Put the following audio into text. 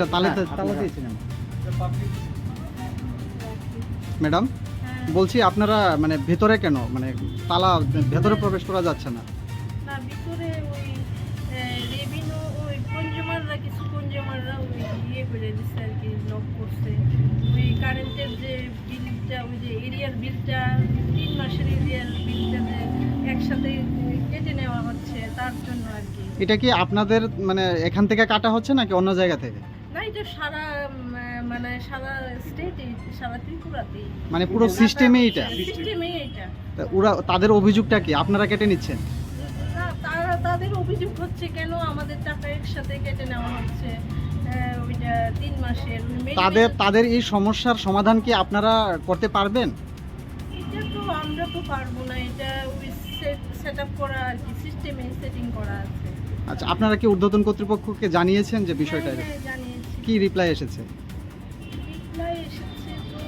ওটা তালা দিয়েছিলেন ম্যাডাম? বলছি আপনারা মানে ভেতরে কেন, মানে তালা, ভেতরে প্রবেশ করা যাচ্ছে না? না, ভিতরে ওই রেভিনিউ ওই কনজিউমাররা, কিছু কনজিউমাররা ওই ইয়ে করে দিচ্ছে আর কি, লক করছে। ওই কারেন্টের যে বিলটা, ওই যে এরিয়ার বিলটা, 3 মাসের এরিয়ার বিলটা যে একসাথে কেটে নেওয়া হচ্ছে, তার জন্য আর কি। এটা কি আপনাদের মানে এখান থেকে কাটা হচ্ছে নাকি অন্য জায়গা থেকে? না, এটা সারা মানে সারা স্টেটে, সারা ত্রিপুরাতেই, মানে পুরো সিস্টেমে এটা? সিস্টেমেই এটা। তা ওরা, তাদের অভিযোগটা কি আপনারা কেটে নিচ্ছেন? না, তাদের অভিযোগ হচ্ছে কেন আমাদের টাকা একসাথে কেটে নেওয়া হচ্ছে, ওইটা 3 মাসের। তাদের এই সমস্যার সমাধান কি আপনারা করতে পারবেন? এটা তো আমরা তো পারবো না, এটা ওই সেট আপ করা আর কি, সিস্টেমে সেটিং করা আছে। আচ্ছা, আপনারা কি ঊর্ধ্বতন কর্তৃপক্ষকে জানিয়েছেন যে বিষয়টা? হ্যাঁ, জানিয়েছি। কি রিপ্লাই এসেছে? রিপ্লাই এসেছে তো